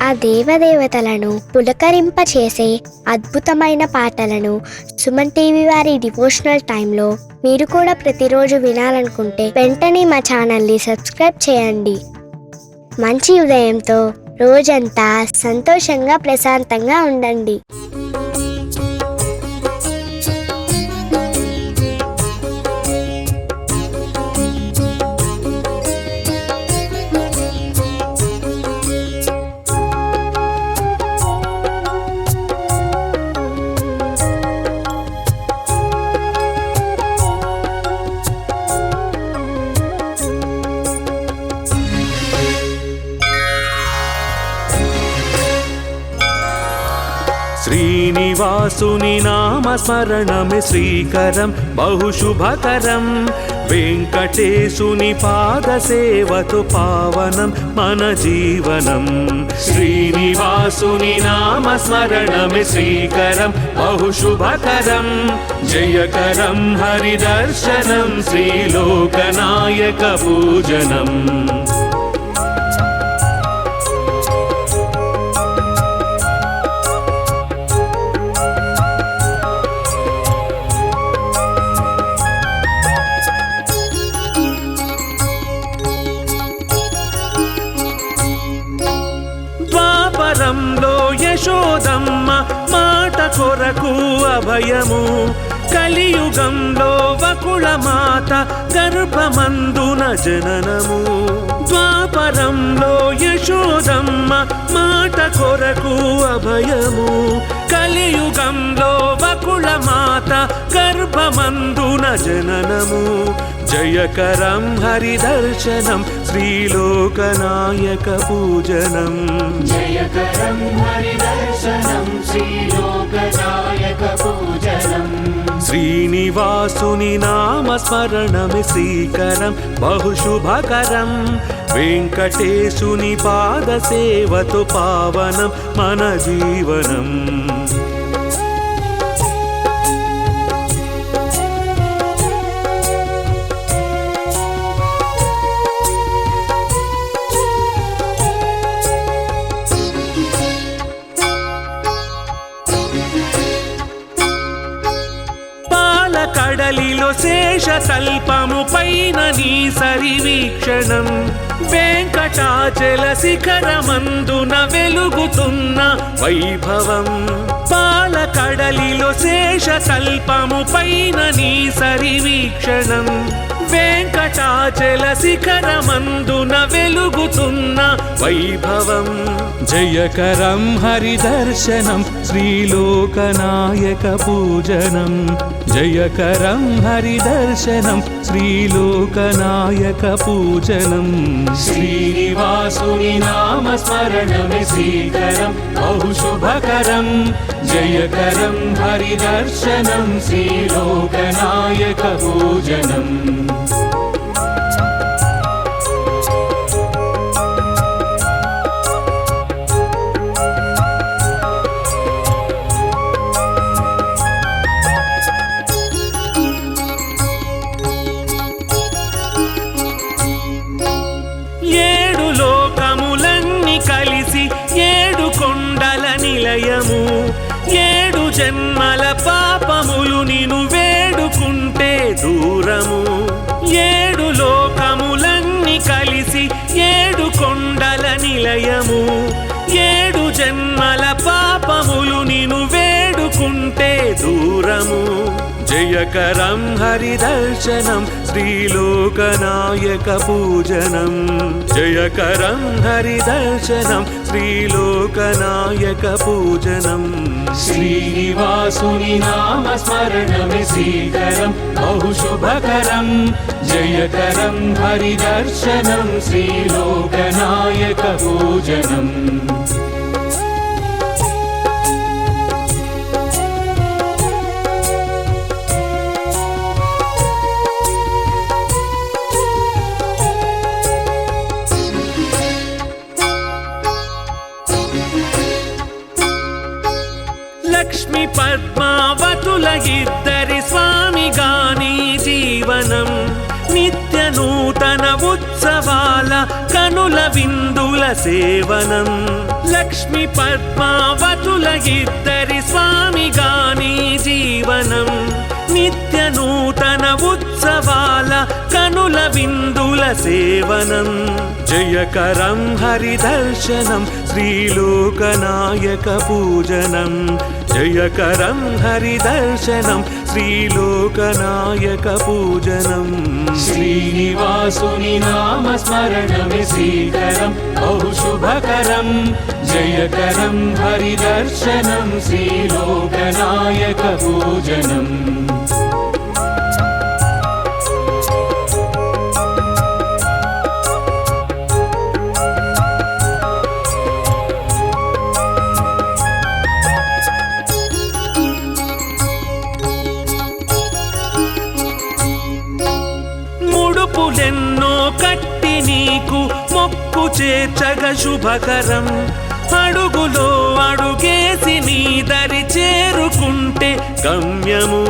ఆ దేవదేవతలను పులకరింపచేసే అద్భుతమైన పాటలను సుమన్ టీవీ వారి డివోషనల్ టైంలో మీరు కూడా ప్రతిరోజు వినాలనుకుంటే వెంటనే మా ఛానల్ని సబ్స్క్రైబ్ చేయండి. మంచి ఉదయంతో రోజంతా సంతోషంగా ప్రశాంతంగా ఉండండి. శ్రీనివాసుని నామస్మరణమే శ్రీకరం బహుశుభకరం. వెంకటేశుని పాదసేవతో పావనం మన జీవనం. శ్రీనివాసుని నామస్మరణమే శ్రీకరం బహుశుభకరం. జయకరం హరిదర్శనం శ్రీలోకనాయక పూజనం. ద్వాపరంలో యశోదమ్మ మాట కొరకు అభయము. కలియుగంలో వకుళ మాత గర్భమందున జననము. ద్వాపరంలో యశోదమ్మ మాట కొరకు అభయము. కలియుగంలో వకుళ మాత గర్భమందున జననము. జయకరం హరిదర్శనం శ్రీలోకనాయక పూజనం. జయకరం హరిదర్శనం శ్రీలోకనాయక పూజనం. శ్రీనివాసుని నామస్మరణమే శ్రీకరం బహుశుభకరం. వెంకటేశుని పాదసేవతో పావనం మన జీవనం. కడలిలో శేషకల్పము పైన నీ సరివీక్షణం. వెంకటాచల శిఖరమందున వెలుగుతున్న వైభవం. పాలకడలిలో శేషకల్పము పైన నీ సరివీక్షణం. వెంకటాచల శిఖరమందున వెలుగుతున్న వైభవం. జయకరం హరిదర్శనం శ్రీలోకనాయక పూజనం. జయకరం హరిదర్శనం శ్రీలోకనాయక పూజనం. శ్రీనివాసుని నామస్మరణమే శ్రీకరం బహుశుభకరం. జయకరం హరిదర్శనం శ్రీలోకనాయక పూజనం. ఏడు లోకములన్నీ కలిసి ఏడు కొండల నిలయము. ఏడు జన్మల పాపములు నిన్ను వేడుకుంటే దూరము. ఏడు లోకములన్నీ కలిసి ఏడు కొండల నిలయము. ఏడు జన్మల పాపములు నిన్ను వేడుకుంటే దూరము. జయకరం హరిదర్శనం శ్రీలోకనాయక పూజనం. జయకరం హరిదర్శనం శ్రీలోకనాయక పూజనం. శ్రీనివాసుని నామస్మరణమే శ్రీకరం బహుశుభకరం. జయకరం హరిదర్శనం శ్రీలోకనాయక పూజనం. లక్ష్మి పద్మావతుల ఇద్దరి స్వామిగాని జీవనం. నిత్య నూతన ఉత్సవాల కనుల విందుల సేవనం లక్ష్మి పద్మావతుల ఇద్దరి స్వామిగాని జీవనం నిత్య నూతన ఉత్సవాల కనుల విందుల సేవనం జయకరం హరిదర్శనం శ్రీలోకనాయక పూజనం జయకరం హరిదర్శనం శ్రీలోకనాయక పూజనం श्रीनिवासुनि नाम स्मरणमे श्रीकरं बहुशुभकरं जयकरं हरिदर्शनं श्रीलोकनायक पूजनम् ముడుపులెన్నో కట్టి నీకు మొక్కు చేర్చగ శుభకరం అడుగులో అడుగేసి నీ దరి చేరుకుంటే గమ్యము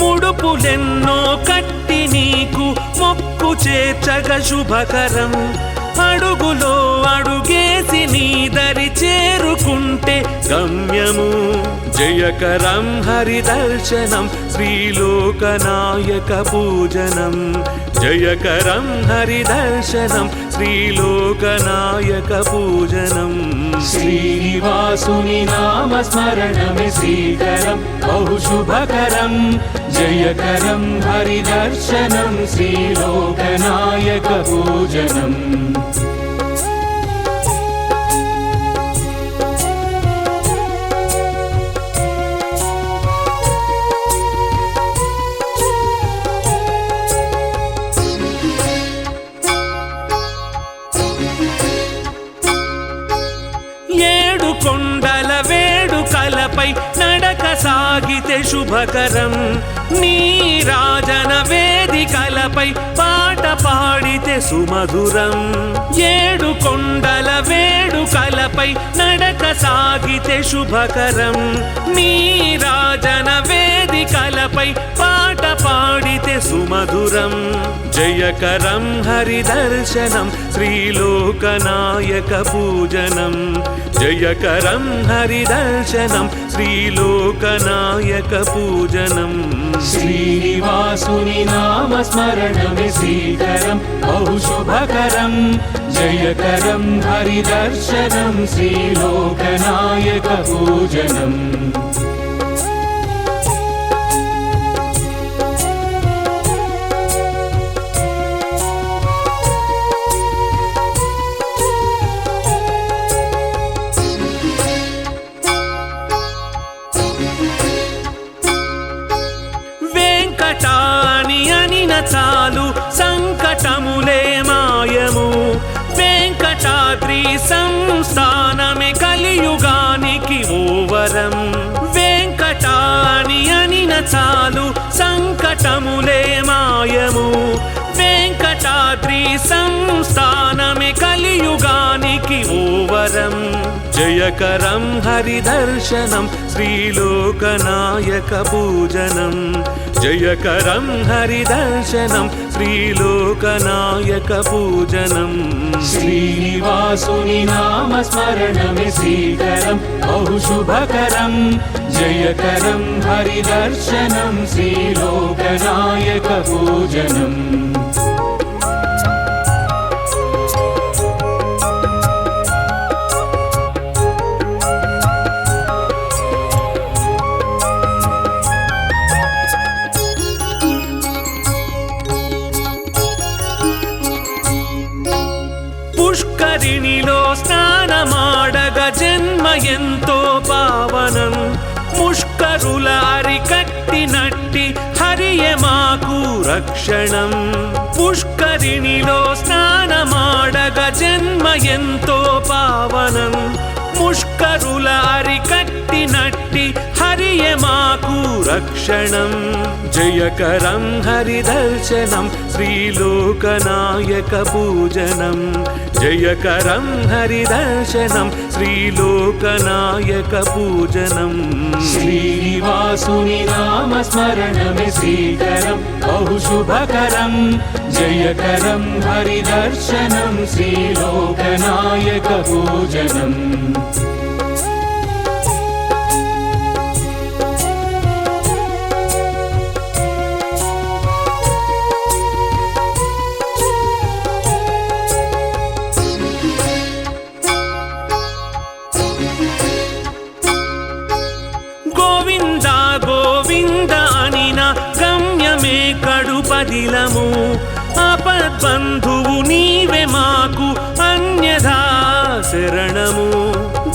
ముడుపులెన్నో కట్టి నీకు మొక్కు చేర్చగ శుభకరం అడుగులో అడుగేసి నీ దరి చేరుకుంటే గమ్యము జయకరం హరిదర్శనం శ్రీలోకనాయక పూజనం జయకరం హరిదర్శనం శ్రీలోకనాయక పూజనం श्रीनिवासुनि नाम स्मरणमे श्रीकरं बहुशुभकरं जयकरं हरिदर्शनं श्रीलोकनायक पूजनम् ఏడు కొండల వేడుకలపై నడక సాగితే శుభకరం నీ రాజన వేదికలపై పాట పాడితే సుమధురం ఏడు కొండల వేడుకలపై నడక సాగితే శుభకరం నీ రాజన వేదికలపై పాట పాడితే సుమధురం జయకరం హరిదర్శనం శ్రీలోకనాయక పూజనం జయకరం హరిదర్శనం శ్రీలోకనాయక పూజనం श्रीनिवासुनि नाम स्मरणमे श्रीकरं बहुशुभकरं जयकरं हरिदर्शनं श्रीलोकनायक पूजनम् వెంకటాని అనిన చాలు సంకటములే మాయము వెంకటాద్రి సంస్థానమే కలియుగానికి ఓవరం వెంకటాని అనిన చాలు సంకటములే మాయము వెంకటాద్రి సంస్థానమే కలియుగానికి ఓవరం జయకరం హరిదర్శనం శ్రీలోకనాయక పూజనం జయకరం హరిదర్శనం శ్రీలోకనాయక పూజనం श्रीनिवासुनि नाम स्मरणमे श्रीकरं बहुशुभकरं जयकरं हरिदर्शनं श्रीलोकनायक पूजनम् పుష్కరిణిలో స్నానమాడగ జన్మ ఎంతో పావనం ముష్కరుల అరికట్టినట్టి హరియే మాకు రక్షణం పుష్కరిణిలో స్నానమాడగ జన్మ ఎంతో పావనం ముష్కరుల అరికట్టినట్టి హరి హరియే మాకు రక్షణం జయకరం హరిదర్శనం శ్రీలోకనాయక పూజనం జయకరం హరిదర్శనం శ్రీలోకనాయక పూజనం श्रीनिवासुनि नामस्मरणमे श्रीकरं बहुशुभकरं जयकरं हरिदर्शनं श्रीलोकनायकपूजनम् గోవింద గోవింద అనిన గమ్యమే కడుపదిలము ఆపద్బంధువు నీవే మాకు అన్యథా శరణము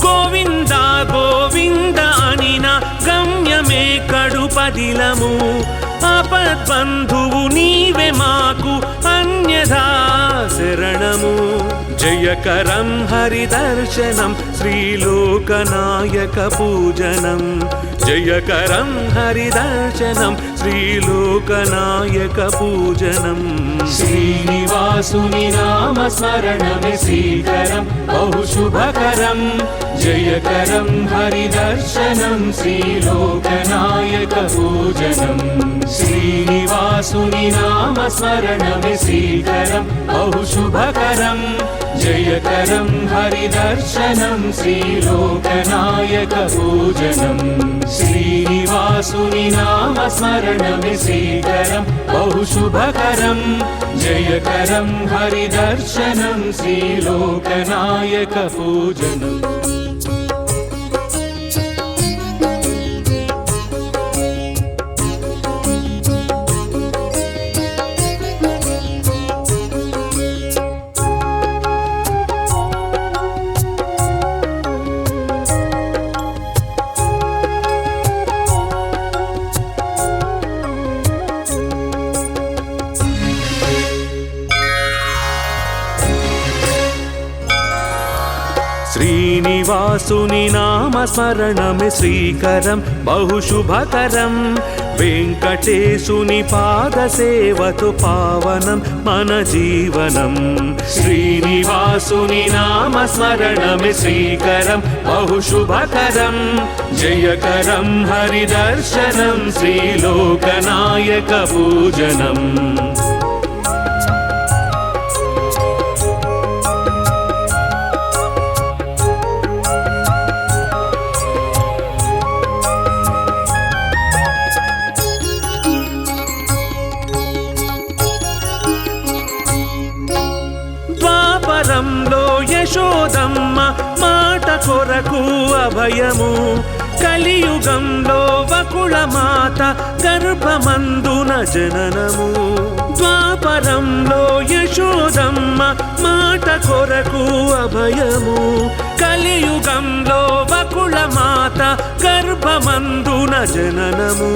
గోవింద గోవింద అనిన గమ్యమే కడుపదిలము ఆపద్బంధువు నీవే మాకు అన్యథా శరణము జయకరం హరిదర్శనం శ్రీలోకనాయక పూజనం జయకరం హరిదర్శనం శ్రీలోకనాయక పూజనం श्रीनिवासुनि नामस्मरणमे श्रीकरं बहुशुभकरं जयकरं हरिदर्शनं श्रीलोकनायकपूजनम् श्रीनिवासुनि नामस्मरणमे श्रीकरं बहुशुभकरं जयकरं हरिदर्शनं श्रीलोकनायकपूजनम् श्रीनिवासुनि नामस्मरणमे श्रीकरं बहुशुभकरं जयकरं हरिदर्शनं श्रीलोकनायकपूजनम् శ్రీనివాసుని నామస్మరణమే శ్రీకరం బహుశుభకరం వెంకటేశుని పాదసేవతో పావనం మన జీవనం శ్రీనివాసుని నామస్మరణమే శ్రీకరం బహుశుభకరం జయకరం హరిదర్శనం శ్రీలోకనాయక పూజనం ద్వాపరంలో యశోదమ్మ మాట కొరకు అభయము కలియుగంలో వకుళ మాత గర్భమందున జననము ద్వాపరంలో యశోదమ్మ మాట కొరకు అభయము కలియుగంలో వకుళ మాత గర్భమందున జననము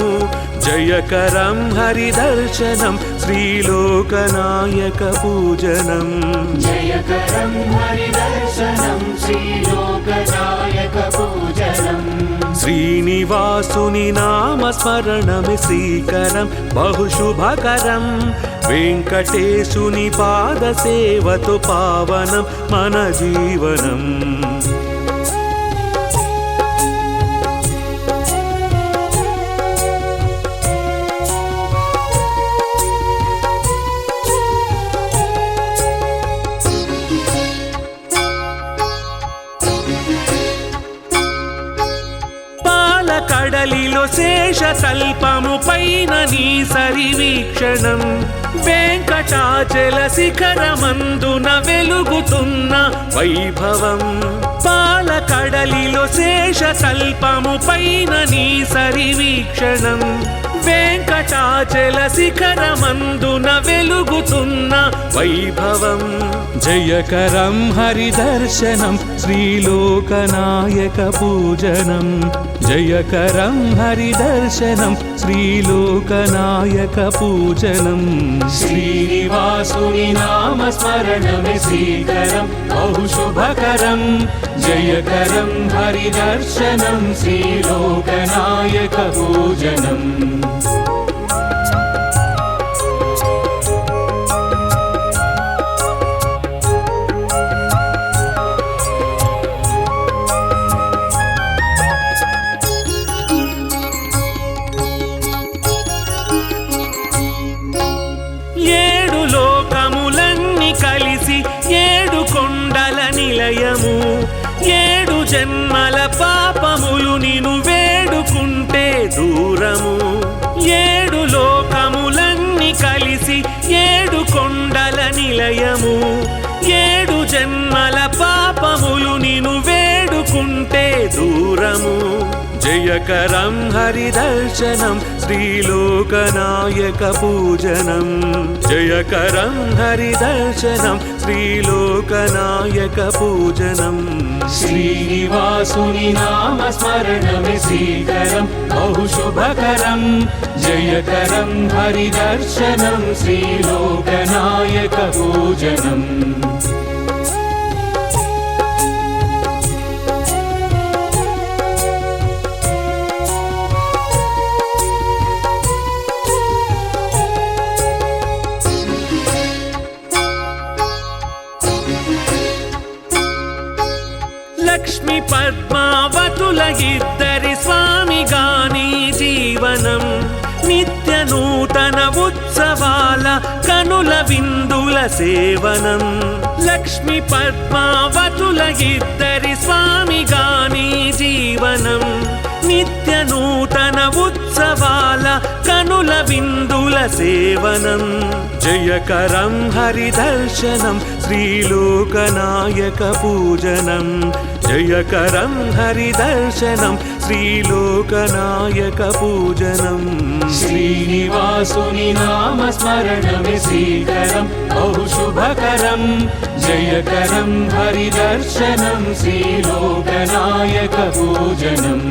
జయకరం హరిదర్శనం శ్రీలోకనాయక పూజనం जयकरं हरिदर्शनं श्रीलोकनायकपूजनम् శ్రీనివాసుని నామస్మరణమే శ్రీకరం బహుశుభకరం వెంకటేశుని పాదసేవతో పావనం మన జీవనం కడలిలో శేషతల్పము పైన నీ సరివీక్షణం వెంకటాచల శిఖరమందున వెలుగుతున్న వైభవం పాలకడలిలో శేషతల్పము పైన నీ సరివీక్షణం వెంకటాచల శిఖరమందున వెలుగుతున్న వైభవం. జయకరం హరిదర్శనం శ్రీలోకనాయక పూజనం. జయకరం హరిదర్శనం శ్రీలోకనాయక పూజనం. శ్రీనివాసుని నామస్మరణమే శ్రీకరం బహుశుభకరం. జయకరం హరిదర్శనం శ్రీలోకనాయక పూజనం. ఏడు లోకములన్నీ కలిసి ఏడు కొండల నిలయము. ఏడు జన్మల పాపములు నిను వేడుకుంటే దూరము. ఏడు లోకములన్నీ కలిసి ఏడు కొండల నిలయము. ఏడు జన్మల పాపములు నిను వేడుకుంటే దూరము. జయకరం హరిదర్శనం శ్రీలోకనాయక పూజనం. జయకరం హరిదర్శనం శ్రీలోకనాయక పూజనం. శ్రీనివాసుని నామస్మరణమే శ్రీకరం బహుశుభకరం. జయకరం హరిదర్శనం శ్రీలోకనాయక పూజనం. లక్ష్మి పద్మావతుల ఇద్దరి స్వామిగాని జీవనం. నిత్య నూతన ఉత్సవాల కనుల విందుల సేవనం. లక్ష్మి పద్మావతుల ఇద్దరి స్వామిగాని జీవనం. నిత్య నూతన ఉత్సవాల కనుల విందుల సేవనం. జయకరం హరిదర్శనం శ్రీలోకనాయక పూజనం. జయకరం హరిదర్శనం శ్రీలోకనాయక పూజనం. శ్రీనివాసుని నామస్మరణమే శ్రీకరం బహుశుభకరం. జయకరం హరిదర్శనం శ్రీలోకనాయక పూజనం.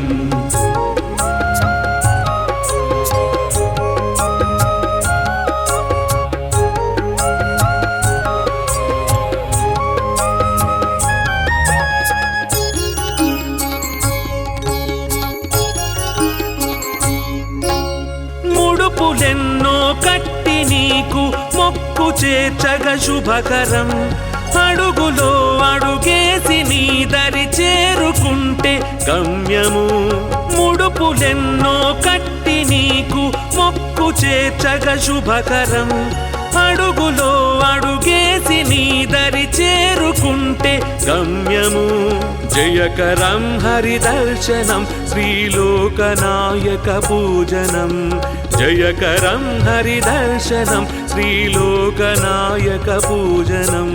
ముడుపులెన్నో కట్టి నీకు మొక్కు చేర్చగ శుభకరం. అడుగులో అడుగేసి నీ దరి చేరుకుంటే గమ్యము. ముడుపులెన్నో కట్టి నీకు మొక్కు చేర్చగ శుభకరం. అడుగులో అడుగేసి నీ దరి చేరుకుంటే గమ్యము. జయకరం హరిదర్శనం శ్రీలోకనాయక పూజనం. జయకరం హరిదర్శనం శ్రీలోకనాయక పూజనం.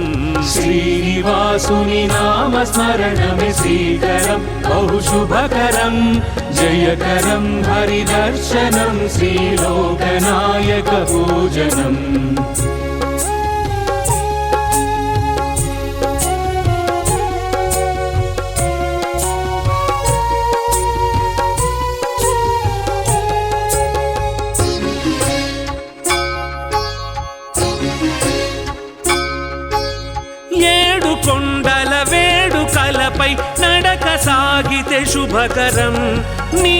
శ్రీనివాసుని నామస్మరణమే శ్రీకరం బహుశుభకరం. జయకరం హరిదర్శనం శ్రీలోకనాయక పూజనం. ఏడు కొండల వేడుకలపై నడక సాగితే శుభకరం. నీ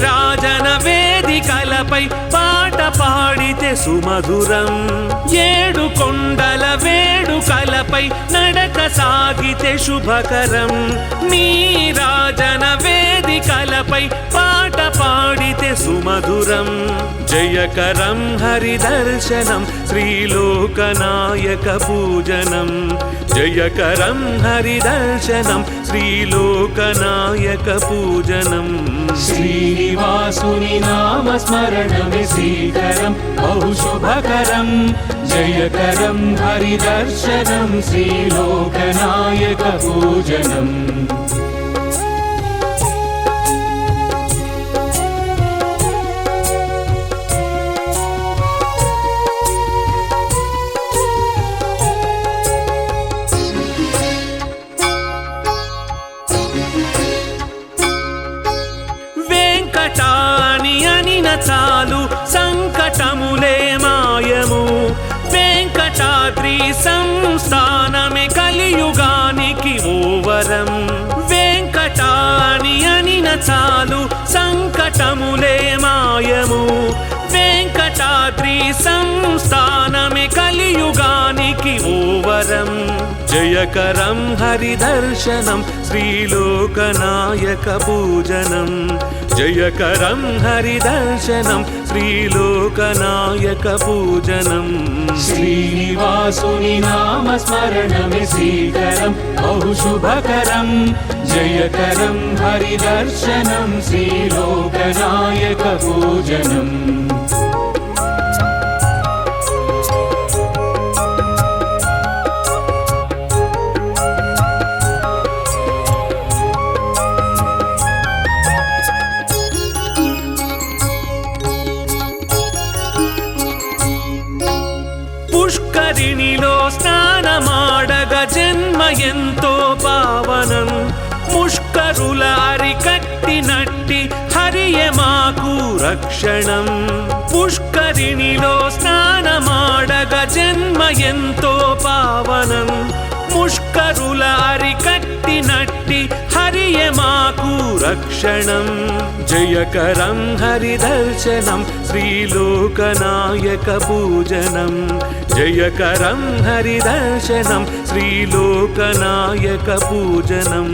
రాజన వేదికలపై పాట పాడితే సుమధురం. ఏడు కొండల వేడుకలపై నడక సాగితే శుభకరం. నీ రాజన వేదికలపై పాట పాడితే సుమధురం. జయకరం హరిదర్శనం శ్రీలోకనాయక పూజనం. జయకరం హరిదర్శనం శ్రీలోకనాయక పూజనం. శ్రీనివాసుని నామస్మరణమే శ్రీకరం బహుశుభకరం. జయకరం హరిదర్శనం శ్రీలోకనాయక పూజనం. వరం వెంకటాని అనిన చాలు సంకటములే మాయము వెంకటాద్రి సంస్థానమే కలియుగానికి ఓ వరం జయకరం హరిదర్శనం శ్రీలోకనాయక పూజనం జయకరం హరిదర్శనం శ్రీలోకనాయక పూజనం श्रीनिवासुनि नाम स्मरणमे श्रीकरं बहुशुभकरं जयकरं हरिदर्शनं श्रीलोकनायक पूजनम् పుష్కరిణిలో స్నానమాడగ జన్మ ఎంతో పావనం ముష్కరుల అరికట్టినట్టి హరియే మాకు రక్షణం పుష్కరిణిలో స్నానమాడగ జన్మ ఎంతో పావనం ముష్కరుల అరికట్టినట్టి హరియే మాకు రక్షణం జయకరం హరిదర్శనం శ్రీలోకనాయక పూజనం జయకరం హరిదర్శనం శ్రీలోకనాయక పూజనం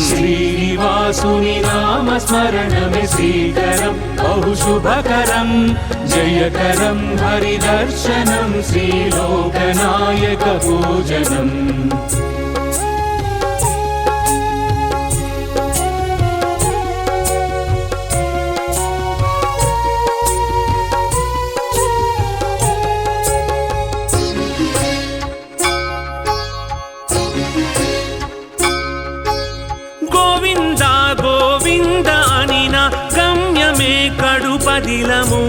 श्रीनिवासुनि नाम स्मरणमे श्रीकरं बहुशुभकरं जयकरं हरिदर्शनं श्रीलोकनायक पूजनम् కడుపదిలము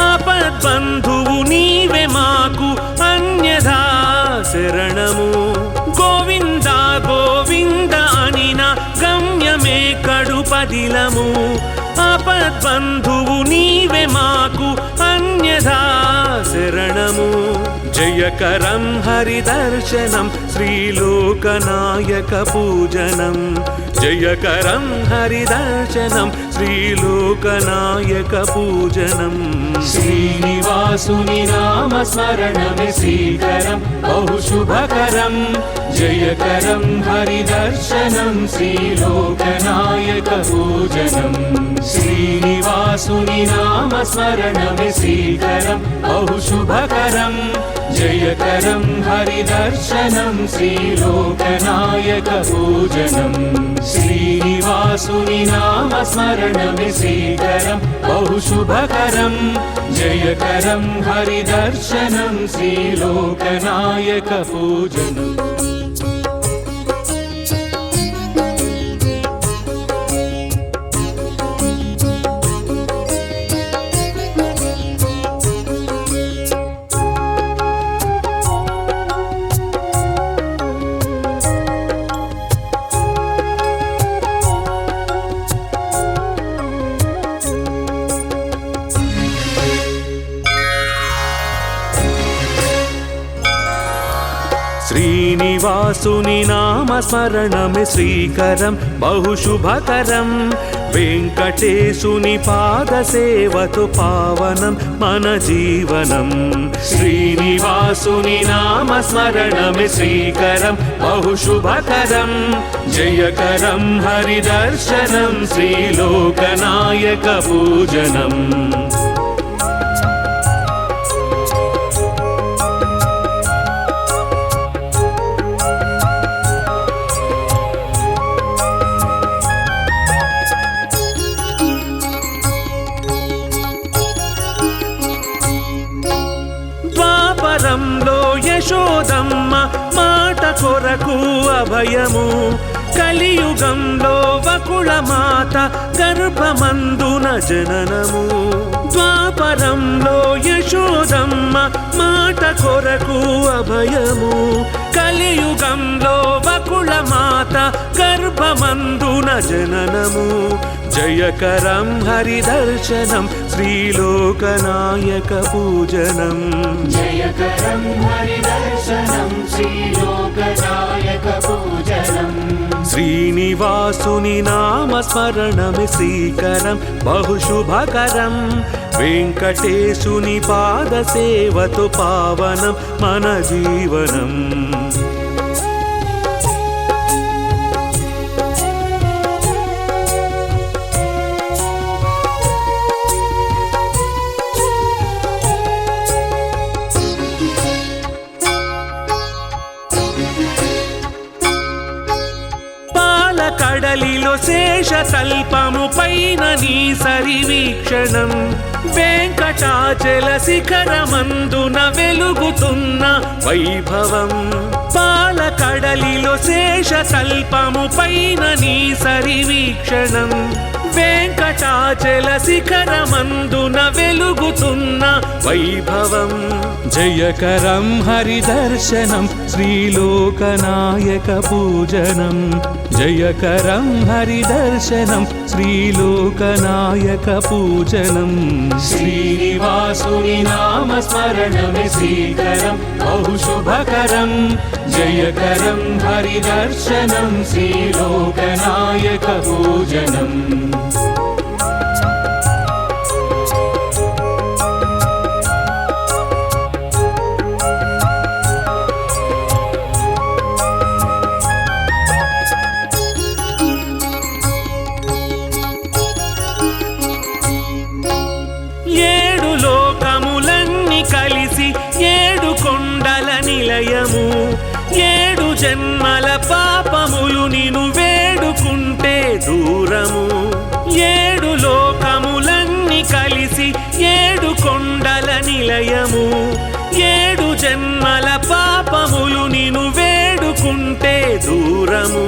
ఆపద్బంధువు నీవే మాకు అన్యథా శరణము గోవింద గోవింద అనిన గమ్యమే కడుపదిలము ఆపద్బంధువు నీవే మాకు అన్యథా శరణము జయకరం హరిదర్శనం శ్రీలోకనాయక పూజనం జయకరం హరిదర్శనం శ్రీలోకనాయక పూజనం श्रीनिवासुनि नाम स्मरणमे श्रीकरं बहुशुभकरं जयकरं हरिदर्शनं श्रीलोकनायक पूजनम् श्रीनिवासुनि नाम स्मरणमे श्रीकरं बहुशुभकरं जयकरं हरिदर्शनं श्रीलोकनायक पूजनम् श्रीनिवासुनि नाम स्मरणमे श्रीकरं बहुशुभकरं जयकरं हरिदर्शनं श्रीलोकनायक पूजनम् శ్రీనివాసుని నామ స్మరణమే శ్రీకరం బహుశుభకరం వెంకటేశుని పాద సేవతో పావనం మన జీవనం శ్రీనివాసుని నామ స్మరణమే శ్రీకరం బహుశుభకరం జయకరం హరిదర్శనం శ్రీలోకనాయక పూజనం ద్వాపరంలో యశోదమ్మ మాట కొరకు అభయము కలియుగంలో వకుళ మాత గర్భమందున జననము ద్వాపరంలో యశోదమ్మ మాట కొరకు అభయము కలియుగంలో వకుళ మాత గర్భమందున జననము జయకరం హరిదర్శనం శ్రీలోకనాయక పూజనం जयकरं हरिदर्शनं श्रीलोकनायक पूजनम् శ్రీనివాసుని నామస్మరణమే శ్రీకరం బహుశుభకరం వెంకటేశుని పాదసేవతో పావనం మన జీవనం కడలిలో శేషతల్పము పైన నీ సరివీక్షణం వెంకటాచల శిఖరమందున వెలుగుతున్న వైభవం పాలకడలిలో శేషతల్పము పైన నీ సరివీక్షణం వెంకటాచల శిఖరమందున వెలుగుతున్న వైభవం జయకరం హరిదర్శనం శ్రీలోకనాయక పూజనం జయకరం హరిదర్శనం శ్రీలోకనాయక పూజనం శ్రీనివాసుని నామస్మరణమే శ్రీకరం బహుశుభకరం జయకరం హరిదర్శనం శ్రీలోకనాయక పూజనం కలిసి ఏడు కొండల నిలయము ఏడు జన్మల పాపములు నిను వేడుకుంటే దూరము ఏడు లోకములన్నీ కలిసి ఏడు కొండల నిలయము ఏడు జన్మల పాపములు నిను వేడుకుంటే దూరము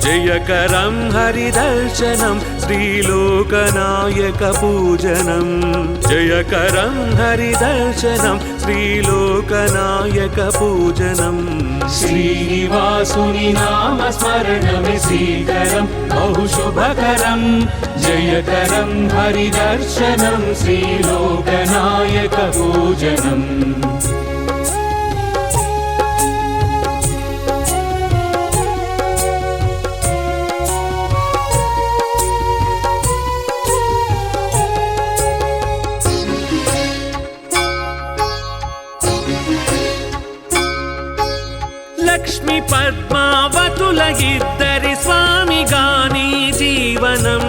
జయకరం హరిదర్శనం శ్రీలోకనాయక పూజనం జయకరం హరిదర్శనం శ్రీలోకనాయక పూజనం శ్రీనివాసుని నామస్మరణమే శ్రీకరం బహుశుభకరం జయకరం హరిదర్శనం శ్రీలోకనాయక పూజనం లక్ష్మి పద్మావతుల ఇద్దరి స్వామిగాని జీవనం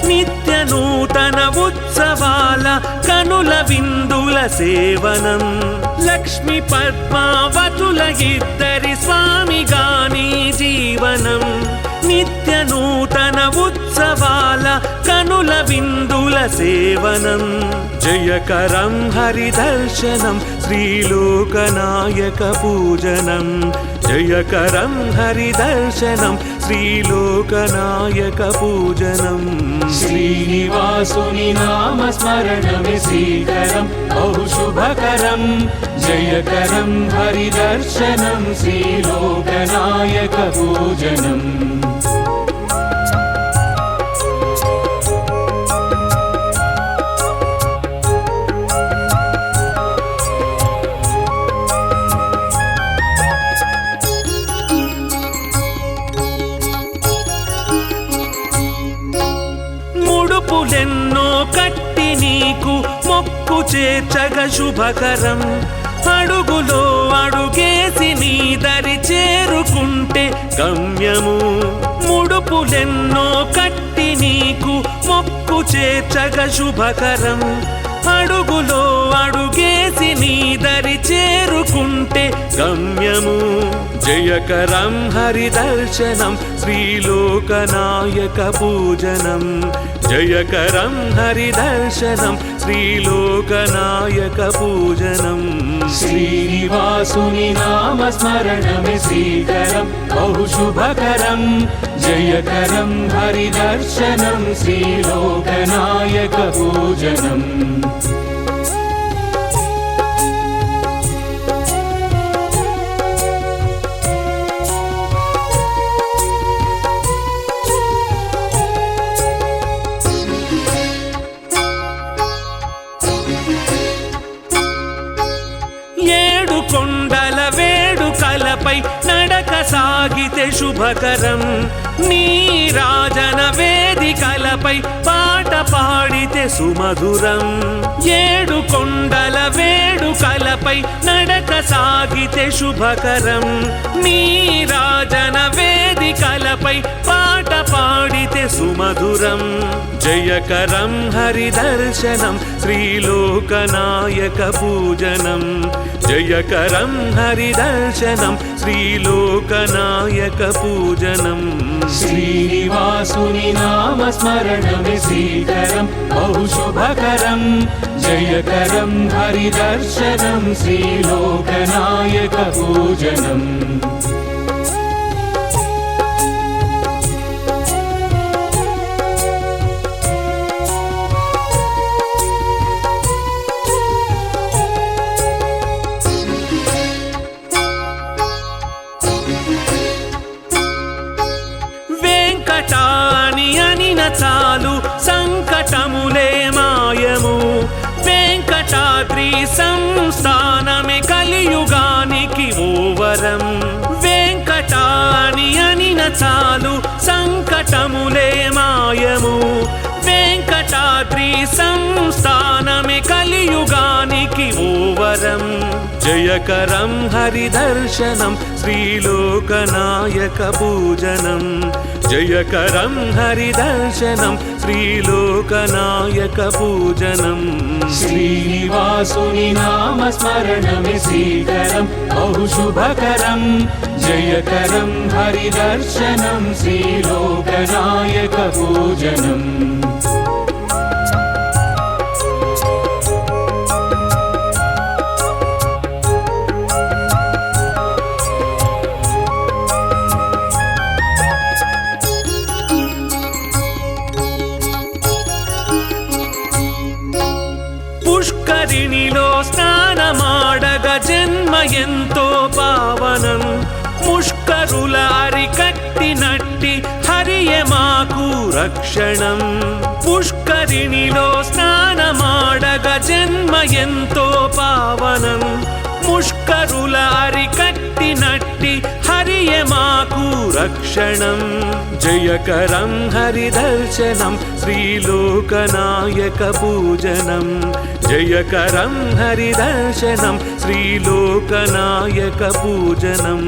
నిత్య నూతన ఉత్సవాల కనుల విందుల సేవనం లక్ష్మి పద్మావతుల ఇద్దరి స్వామిగాని జీవనం నిత్య నూతన ఉత్సవాల కనుల విందుల సేవనం జయకరం హరిదర్శనం శ్రీలోకనాయక పూజనం జయకరం హరిదర్శనం శ్రీలోకనాయక పూజనం శ్రీనివాసుని నామస్మరణమే శ్రీకరం బహుశుభకరం జయకరం హరిదర్శనం శ్రీలోకనాయక పూజనం ముడుపులెన్నో కట్టి నీకు మొక్కు చేర్చగ శుభకరం అడుగులో అడుగేసి నీ దరి చేరుకుంటే గమ్యము ముడుపులెన్నో కట్టి నీకు మొక్కు చేర్చగ శుభకరం అడుగులో అడుగేసి నీ దరి చేరుకుంటే గమ్యము జయకరం హరిదర్శనం శ్రీలోకనాయక పూజనం జయకరం హరిదర్శనం శ్రీలోకనాయక పూజనం శ్రీనివాసుని నామస్మరణమే శ్రీకరం బహుశుభకరం జయకరం హరిదర్శనం శ్రీలోకనాయక పూజనం కొండల వేడుకలపై నడక సాగితే శుభకరం నీరాజన వేదికలపై పాట పాడితే సుమధురం ఏడు కొండల వేడుకలపై నడక సాగితే శుభకరం నీరాజన వేదికలపై పాట పాడితే సుమధురం జయకరం హరిదర్శనం శ్రీలోకనాయక పూజనం జయకరం హరిదర్శనం శ్రీలోకనాయక పూజనం श्रीनिवासुनि नाम स्मरणमे श्रीकरं बहुशुभकरं जयकरं हरिदर्शनं श्रीलोकनायक पूजनम् చాలు సంకటములే మాయము వెంకటాద్రి సంస్థానమే కలియుగానికి ఓవరం వెంకటాని అనిన చాలు సంకటములే మాయము వెంకటాద్రి సంస్థానమే కలియుగానికి ఓవరం జయకరం హరిదర్శనం శ్రీలోకనాయక పూజనం జయకరం హరిదర్శనం శ్రీలోకనాయక పూజనం श्रीनिवासुनि नाम स्मरणमे श्रीकरं बहुशुभकरं जयकरं हरिदर्शनं श्रीलोकनायक पूजनम् పుష్కరిణిలో స్నానమాడగ జన్మ ఎంతో పావనం ముష్కరుల అరికట్టినట్టి హరియే మాకు రక్షణం పుష్కరిణిలో స్నానమాడగ జన్మ ఎంతో పావనం ముష్కరుల అరికట్టినట్టి హరియే మాకు రక్షణం జయకరం హరిదర్శనం శ్రీలోకనాయక పూజనం జయకరం హరిదర్శనం శ్రీలోకనాయక పూజనం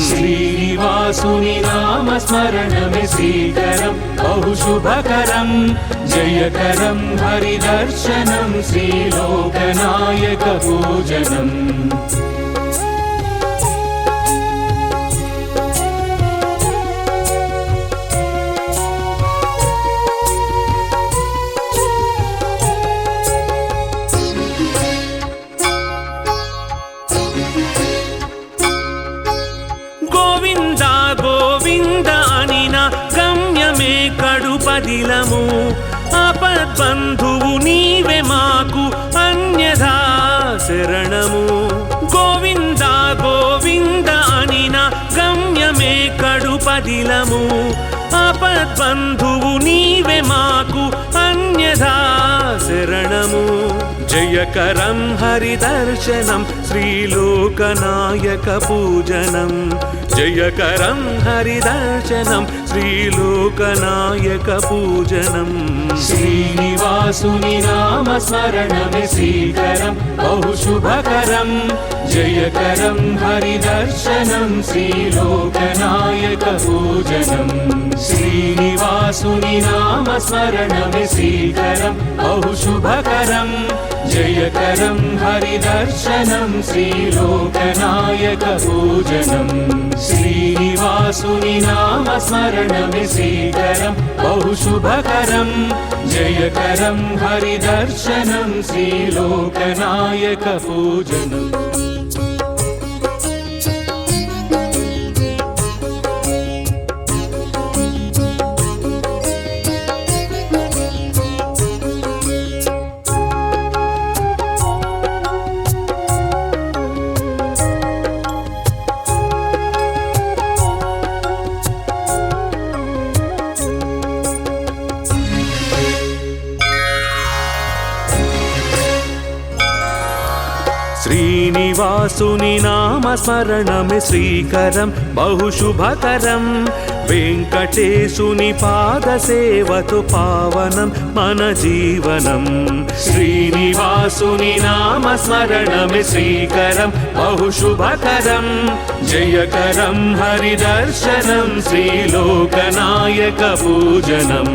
श्रीनिवासुनि नाम स्मरणमे श्रीकरं बहुशुभकरं जयकरं हरिदर्शनं श्रीलोकनायक पूजनम् కడుపదిలము ఆపద్బంధువు నీవే మాకు అన్యథా శరణము గోవింద గోవింద అనిన గమ్యమే కడుపదిలము ఆపద్బంధువు నీవే మాకు అన్యథా శరణము జయకరం హరిదర్శనం శ్రీలోకనాయక పూజనం జయకరం హరిదర్శనం శ్రీలోకనాయక పూజనం श्रीनिवासुनि नाम स्मरणमे श्रीकरं बहुशुभकरं जयकरं हरिदर्शनं श्रीलोकनायक पूजनम् श्रीनिवासुनि नाम स्मरणमे श्रीकरं बहुशुभकरं जयकरं हरिदर्शनं श्रीलोकनायक पूजनम् श्रीनिवासुनि नाम स्मरणमे श्रीकरं बहुशुभकरं जयकरं हरिदर्शनं श्रीलोकनायक पूजनम् శ్రీనివాసుని నామస్మరణమే శ్రీకరం బహుశుభకరం వెంకటేశుని పాదసేవతో పావనం మన జీవనం శ్రీనివాసుని నామస్మరణమే శ్రీకరం బహుశుభకరం జయకరం హరిదర్శనం శ్రీలోకనాయక పూజనం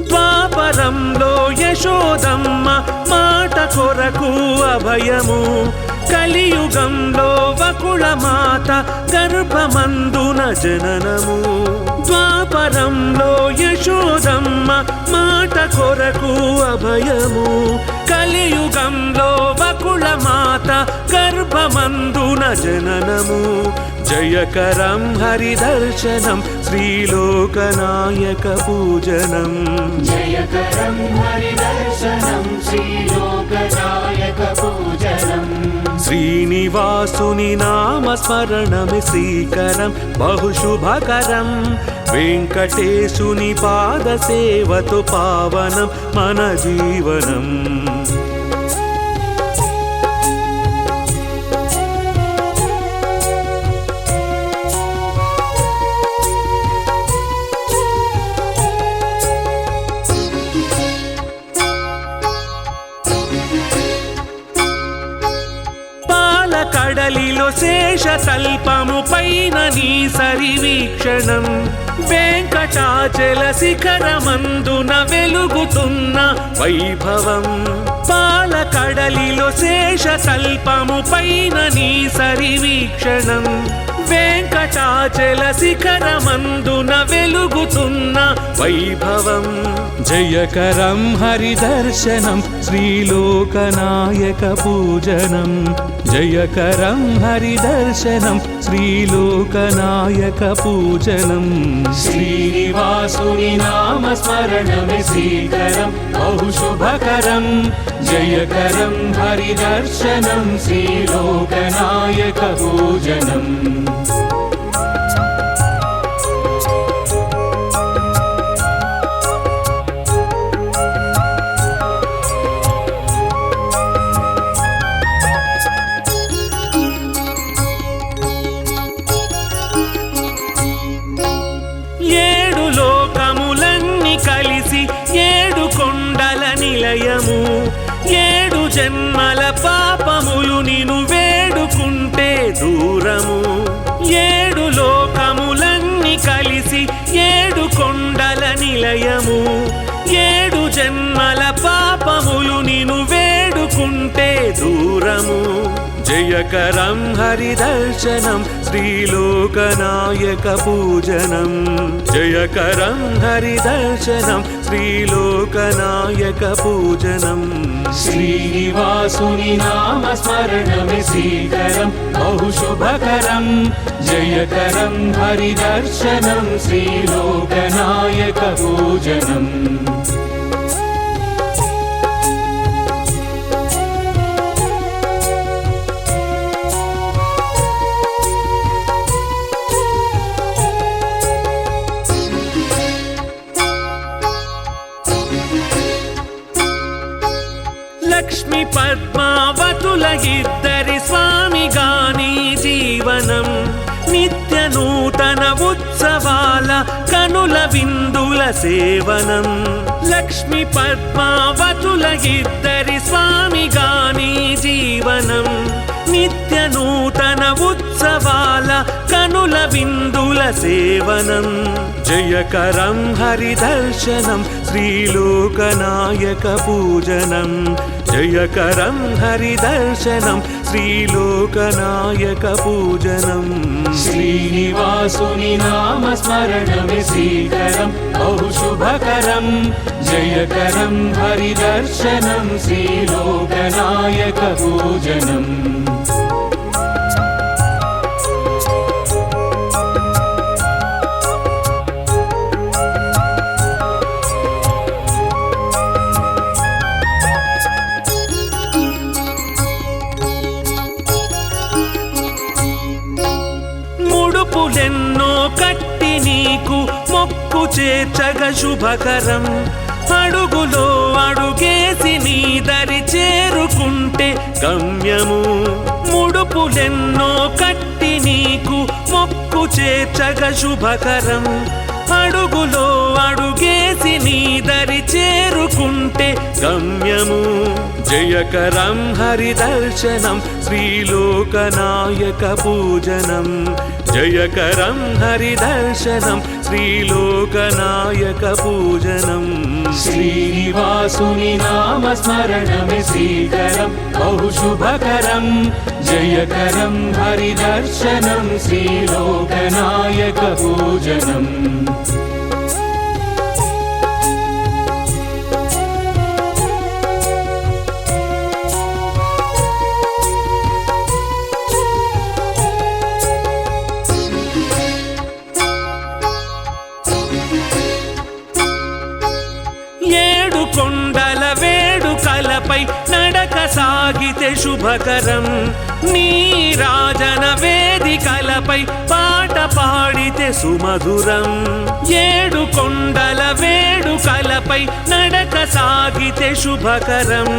ద్వాపరంలో యశోదమ్మ మాట కొరకు అభయము కలియుగంలో వకుళ మాత గర్భమందున జననము ద్వాపరంలో యశోదమ్మ మాట కొరకు అభయము కలియుగంలో వకుళ మాత గర్భమందున జననము జయకరం హరిదర్శనం శ్రీలోకనాయక పూజనం జయకరం హరిదర్శనం శ్రీలోకనాయక పూజనం శ్రీనివాసుని నామస్మరణమే శ్రీకరం బహుశుభకరం వెంకటేశుని పాదసేవతో పావనం మన జీవనం కడలిలో శేషతల్పము పైన నీ సరివీక్షణం వెంకటాచల శిఖరమందున వెలుగుతున్న వైభవం పాల కడలిలో శేషతల్పము పైన నీ సరివీక్షణం వెంకటాచల శిఖరమందున వెలుగుతున్న వైభవం జయకరం హరిదర్శనం శ్రీలోకనాయక పూజనం జయకరం హరిదర్శనం శ్రీలోకనాయక పూజనం శ్రీనివాసుని నామస్మరణమే శ్రీకరం బహుశుభకరం జయకరం హరిదర్శనం శ్రీలోకనాయక పూజనం ఏడు లోకములన్నీ కలిసి ఏడు కొండల నిలయము ఏడు జన్మల పాపములు నిను వేడుకుంటే దూరము ఏడు లోకములన్నీ కలిసి ఏడు కొండల నిలయము ఏడు జన్మల పాపములు నిను వేడుకుంటే దూరము జయకరం హరిదర్శనం శ్రీలోకనాయక పూజనం జయకరం హరిదర్శనం శ్రీలోకనాయక పూజనం శ్రీనివాసుని నామస్మరణమే శ్రీకరం బహుశుభకరం జయకరం హరిదర్శనం శ్రీలోకనాయక పూజనం లక్ష్మి పద్మావతుల ఇద్దరి స్వామిగాని జీవనం నిత్య నూతన ఉత్సవాల కనుల విందుల సేవనం లక్ష్మి పద్మావతుల ఇద్దరి స్వామిగాని జీవనం నిత్య నూతన ఉత్సవాల కనుల విందుల సేవనం జయకరం హరిదర్శనం శ్రీలోకనాయక పూజనం జయకరం హరిదర్శనం శ్రీలోకనాయక పూజనం శ్రీనివాసుని నామస్మరణమే శ్రీకరం బహుశుభకరం జయకరం హరిదర్శనం శ్రీలోకనాయక పూజనం ముడుపులెన్నో కట్టి నీకు మొక్కు చేర్చగ శుభకరం అడుగులో అడుగేసి నీ దరి చేరుకుంటే గమ్యము ముడుపులెన్నో కట్టి నీకు మొక్కు చేర్చగ శుభకరం అడుగులో అడుగేసి నీ దరి చేరుకుంటే గమ్యము జయకరం హరిదర్శనం శ్రీలోకనాయక పూజనం జయకరం హరిదర్శనం శ్రీలోకనాయక పూజనం శ్రీనివాసుని నామస్మరణమే శ్రీకరం బహుశుభకరం జయకరం హరిదర్శనం శ్రీలోకనాయక పూజనం కొండల వేడుకలపై నడక సాగితే శుభకరం నీరాజన వేదికలపై పాట పాడితే సుమధురం ఏడు కొండల వేడుకలపై నడక సాగితే శుభకరం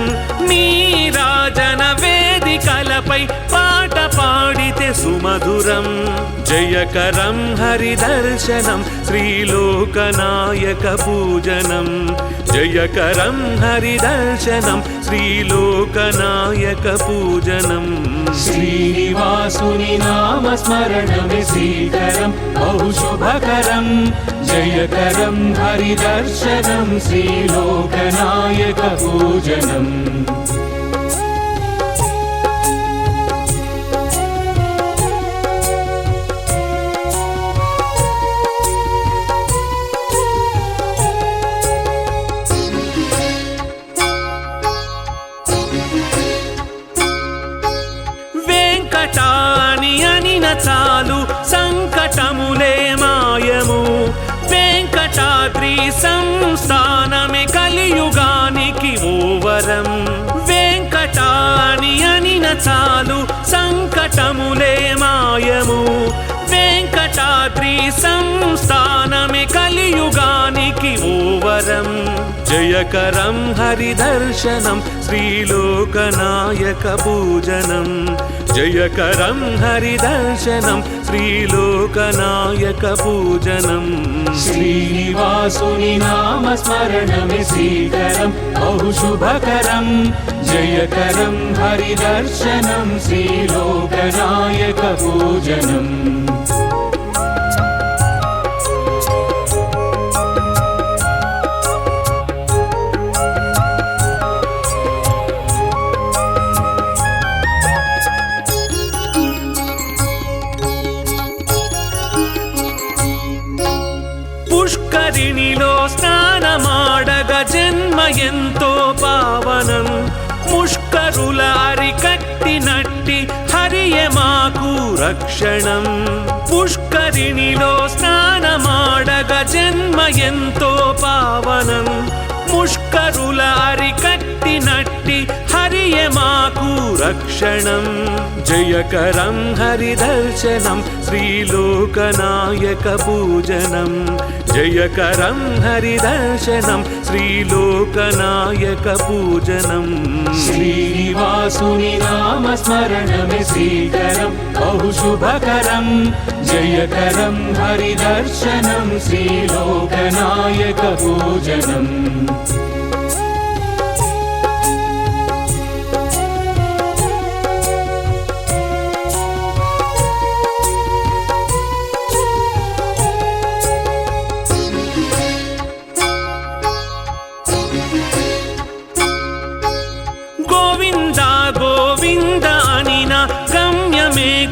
నీరాజన వేదికలపై పాట పాడితే సుమధురం జయకరం హరిదర్శనం శ్రీలోకనాయక పూజనం జయకరం హరిదర్శనం శ్రీలోకనాయక పూజనం శ్రీనివాసుని నామస్మరణమే శ్రీకరం బహుశుభకరం జయకరం హరిదర్శనం శ్రీలోకనాయక పూజనం చాలు సంకటములే మాయము వెంకటాద్రి సంస్థానమే కలియుగానికి ఓవరం వెంకటాని అనిన చాలు సంకటములే మాయము వెంకటాద్రి సంస్థానమే కలియుగానికి ఓవరం జయకరం హరిదర్శనం శ్రీలోకనాయక పూజనం జయకరం హరిదర్శనం శ్రీలోకనాయక పూజనం శ్రీనివాసుని నామస్మరణమే శ్రీకరం బహుశుభకరం జయకరం హరిదర్శనం శ్రీలోకనాయక పూజనం పుష్కరిణిలో స్నానమాడగ జన్మ ఎంతో పావనం ముష్కరుల అరికట్టినట్టి హరియే మాకు రక్షణం పుష్కరిణిలో స్నానమాడగ జన్మ ఎంతో పావనం ముష్కరుల అరికట్టినట్టి హరియే మాకు రక్షణం జయకరం హరిదర్శనం శ్రీలోకనాయక పూజనం జయకరం హరిదర్శనం శ్రీలోకనాయక పూజనం శ్రీనివాసుని నామస్మరణమే శ్రీకరం బహుశుభకరం జయకరం హరిదర్శనం శ్రీలోకనాయక పూజనం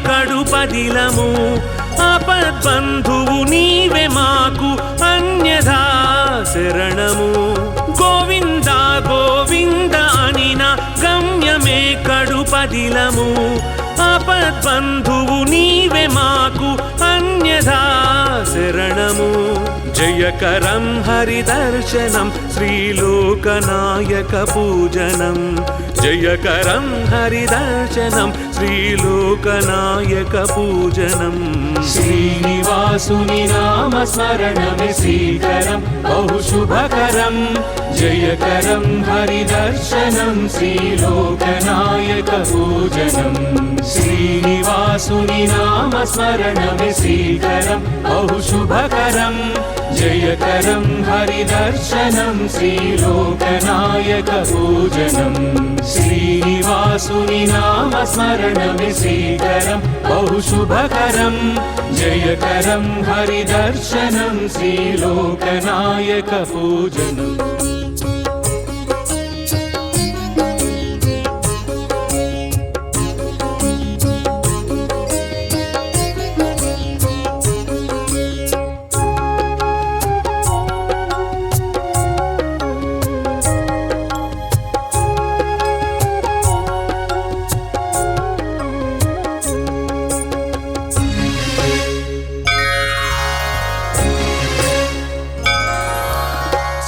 కడుపదిలము ఆపద్బంధువు నీవే మాకు అన్యథా శరణము గోవింద గోవింద అనిన గమ్యమే కడుపదిలము ఆపద్బంధువు నీవే మాకు అన్యథా శరణము జయకరం హరిదర్శనం శ్రీలోకనాయక పూజనం జయకరం హరిదర్శనం శ్రీలోకనాయక పూజనం శ్రీనివాసుని నామ స్మరణమే శ్రీకరం బహుశుభకరం జయకరం హరిదర్శనం శ్రీలోకనాయక పూజనం శ్రీనివాసుని నామ స్మరణమే శ్రీకరం బహుశుభకరం జయకరం హరిదర్శనం శ్రీలోకనాయక పూజనం శ్రీనివాసుని నామ స్మరణమే శ్రీకరం బహుశుభకరం జయకరం హరిదర్శనం శ్రీలోకనాయక పూజనం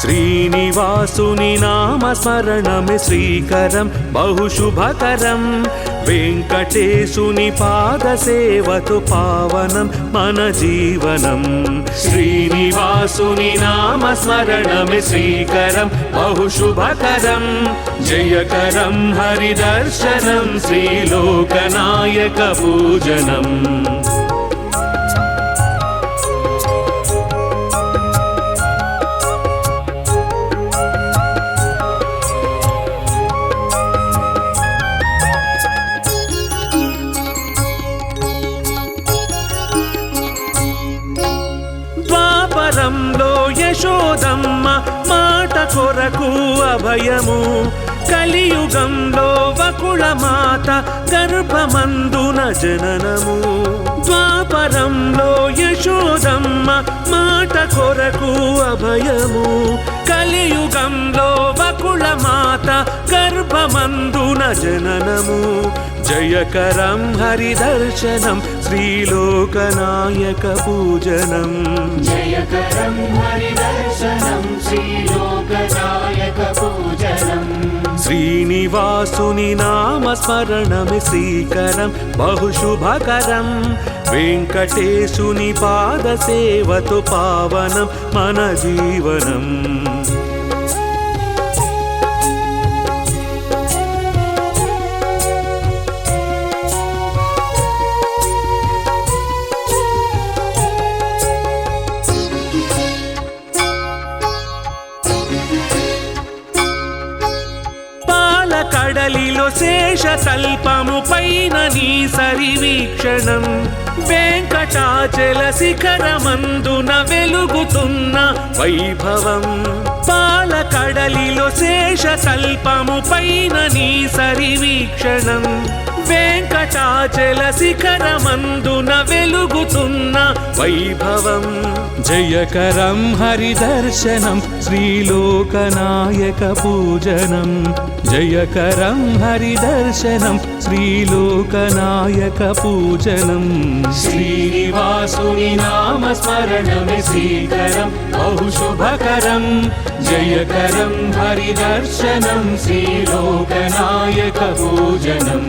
శ్రీనివాసుని నామ స్మరణమే శ్రీకరం బహుశుభకరం వెంకటేశుని పాద సేవతో పావనం మన జీవనం శ్రీనివాసుని నామ స్మరణమే శ్రీకరం బహుశుభకరం జయకరం హరిదర్శనం శ్రీలోకనాయక పూజనం ద్వాపరంలో యశోదమ్మ మాట కొరకు అభయము కలియుగంలో వకుళ మాత గర్భమందున జననము ద్వాపరంలో యశోదమ్మ మాట కొరకు అభయము కలియుగంలో వకుళ మాత గర్భమందున జననము జయకరం హరిదర్శనం శ్రీలోకనాయక పూజనం జయకరం హరిదర్శనం శ్రీలోకనాయక పూజనం శ్రీనివాసుని నామ స్మరణమే శ్రీకరం బహుశుభకరం వెంకటేశుని పాద సేవతో పావనం మన జీవనం కడలిలో శేషతల్పము పైన నీ సరివీక్షణం వెంకటాచల శిఖరమందున వెలుగుతున్న వైభవం పాలకడలిలో శేషతల్పము పైన నీ సరివీక్షణం వెంకటాచల శిఖరమందున వెలుగుతున్న వైభవం జయకరం హరిదర్శనం శ్రీలోకనాయక పూజనం జయకరం హరిదర్శనం శ్రీలోకనాయక పూజనం శ్రీనివాసుని నామ స్మరణమే శ్రీకరం బహుశుభకరం జయకరం హరిదర్శనం శ్రీలోకనాయక పూజనం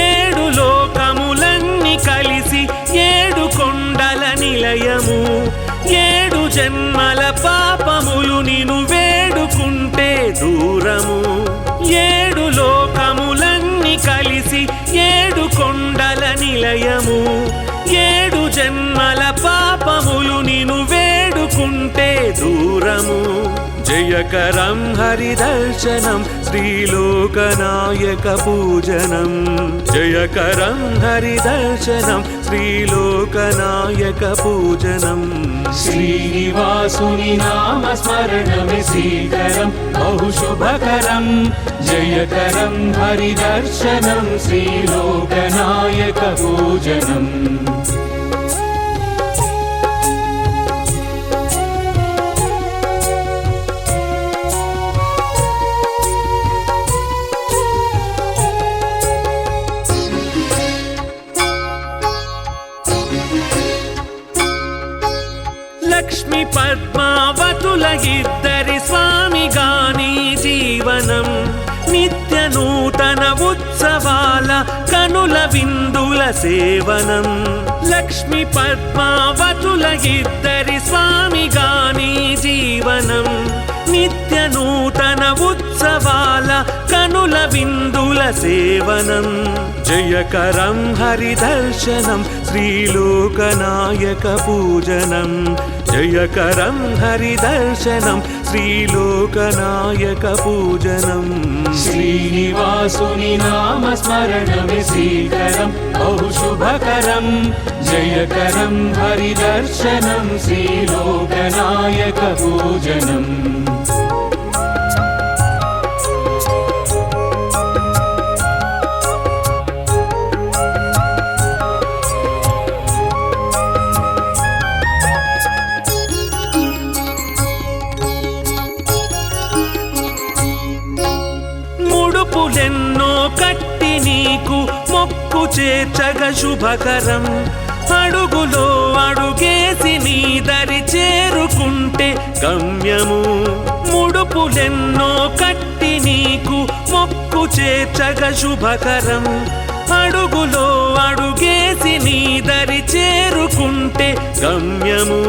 ఏడు లోకములన్నీ కలిసి ఏడు కొండల నిలయము ఏడు జన్మల పాపములు నిను వేడుకుంటే దూరము ఏడు లోకములన్నీ కలిసి ఏడు కొండల నిలయము ఏడు జన్మల పాపములు నిను వేడుకుంటే దూరము జయకరం హరిదర్శనం శ్రీలోకనాయక పూజనం జయకరం హరిదర్శనం శ్రీలోకనాయక పూజనం శ్రీనివాసుని నామ స్మరణమే శ్రీకరం బహుశుభకరం జయకరం హరిదర్శనం శ్రీలోకనాయక పూజనం లక్ష్మి పద్మావతుల ఇద్దరి స్వామిగాని జీవనం నిత్య నూతన ఉత్సవాల కనుల విందుల సేవనం లక్ష్మి పద్మావతుల ఇద్దరి స్వామిగాని జీవనం నిత్య నూతన ఉత్సవాల కనుల విందుల సేవనం జయకరం హరిదర్శనం శ్రీలోకనాయక పూజనం జయకరం హరిదర్శనం శ్రీలోకనాయక పూజనం శ్రీనివాసుని నామస్మరణమే శ్రీకరం బహు శుభకరం జయకరం హరిదర్శనం శ్రీలోకనాయక పూజనం ముడుపులెన్నో కట్టి నీకు మొక్కు చేర్చగ శుభకరం అడుగులో అడుగేసి నీ దరి చేరుకుంటే గమ్యము ముడుపులెన్నో కట్టి నీకు మొక్కు చేర్చగ శుభకరం అడుగులో అడుగేసి నీ దరి చేరుకుంటే గమ్యము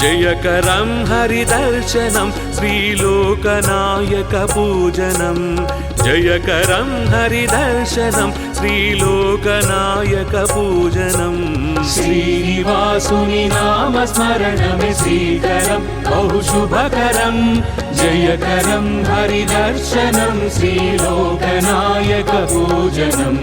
జయకరం హరిదర్శనం శ్రీలోకనాయక పూజనం జయకరం హరిదర్శనం శ్రీలోకనాయక పూజనం శ్రీనివాసుని నామస్మరణమే శ్రీకరం బహు శుభకరం జయకరం హరిదర్శనం శ్రీలోకనాయక పూజనం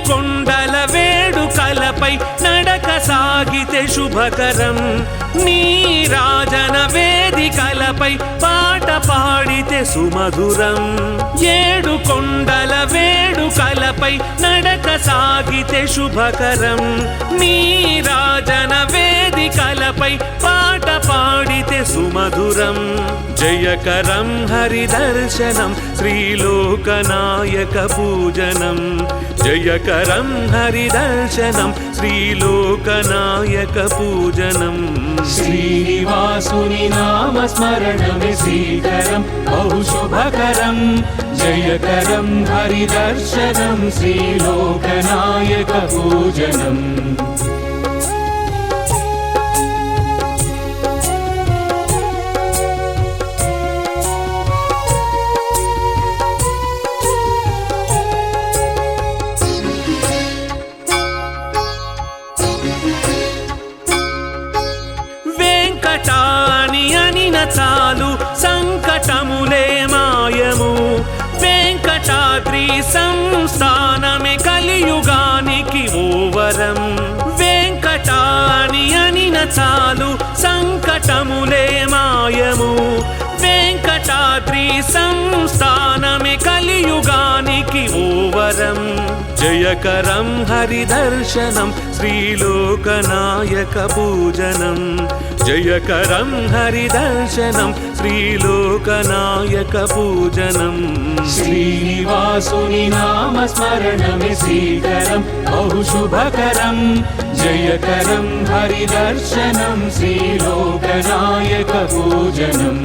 కొండల వేడుకలపై నడక సాగితే శుభకరం నీ రాజన వేదికలపై పాట పాడితే సుమధురం ఏడు కొండల వేడుకలపై నడక సాగితే శుభకరం నీ రాజన వేదికలపై పాట పాడితే సుమధురం జయకరం హరిదర్శనం శ్రీలోకనాయక పూజనం జయకరం హరిదర్శనం శ్రీలోకనాయక పూజనం శ్రీనివాసుని నామస్మరణమే శ్రీకరం బహు శుభకరం జయకరం హరిదర్శనం శ్రీలోకనాయక పూజనం చాలు సంకటములే మాయము వెంకటాద్రి సంస్థానమే కలియుగానికి ఓవరం వెంకటాని అనిన చాలు సంకటములే మాయము వెంకటాద్రి సంస్థానమే కలియుగానికి ఓవరం జయకరం హరిదర్శనం శ్రీలోకనాయక పూజనం జయకరం హరిదర్శనం శ్రీలోకనాయక పూజనం శ్రీనివాసుని నామస్మరణమే శ్రీకరం బహు శుభకరం జయకరం హరిదర్శనం శ్రీలోకనాయక పూజనం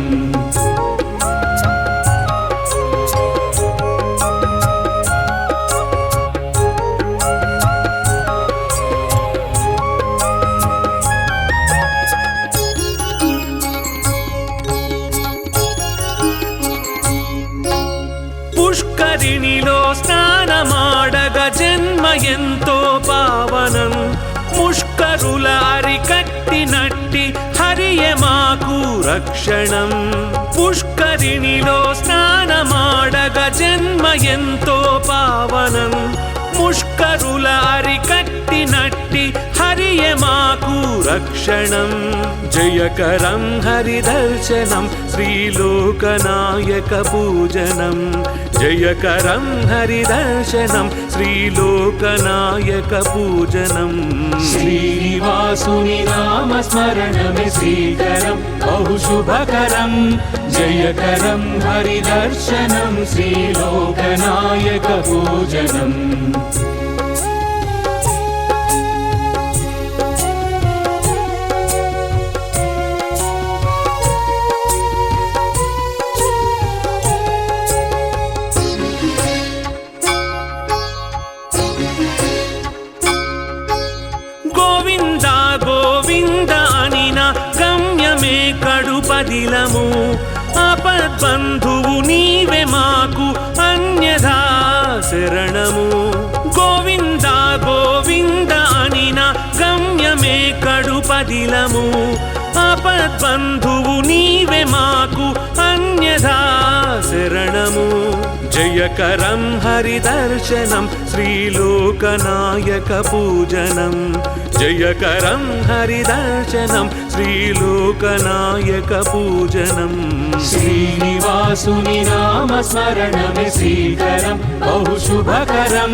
పుష్కరిణిలో స్నానమాడగ జన్మ ఎంతో పావనం ముష్కరుల అరికట్టినట్టి హరియే మాకు రక్షణం పుష్కరిణిలో స్నానమాడగ జన్మ ఎంతో పావనం ముష్కరుల అరికట్టినట్టి హరియే మాకు रक्षणं जयकरं हरिदर्शनं श्रीलोकनायकपूजनं जयकरं हरिदर्शनं श्रीलोकनायकपूजनं श्रीनिवासुनि नाम स्मरणमे श्रीकरं बहुशुभकरं जयकरं हरिदर्शनं श्रीलोकनायकपूजनम् గోవింద గోవింద అనిన గమ్యమే కడుపదిలము ఆపద్బంధువు నీవే మాకు అన్యథా శరణము గోవింద గోవింద అనిన గమ్యమే కడుపదిలము ఆపద్బంధువు నీవే మాకు అన్యథా శరణము జయకరం హరిదర్శనం శ్రీలోకనాయకపూజనం జయకరం హరిదర్శనం శ్రీలోకనాయకపూజనం श्रीनिवासुनि नाम स्मरणमे श्रीकरं बहुशुभकरं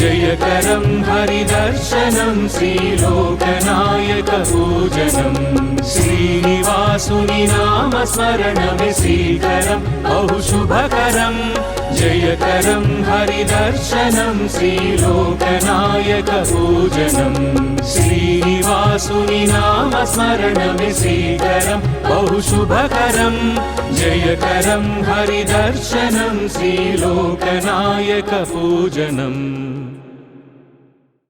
जयकरं हरिदर्शनं श्रीलोकनायकपूजनम् श्रीनिवासुनि नाम स्मरणमे श्रीकरं बहुशुभकरं जयकरं हरिदर्शनं श्रीलोकनायकपूजनम् श्रीनिवासुनि नाम स्मरणमे श्रीकरं बहुशुभकरं जयकरं हरिदर्शनं श्रीलोकनायकपूजनम्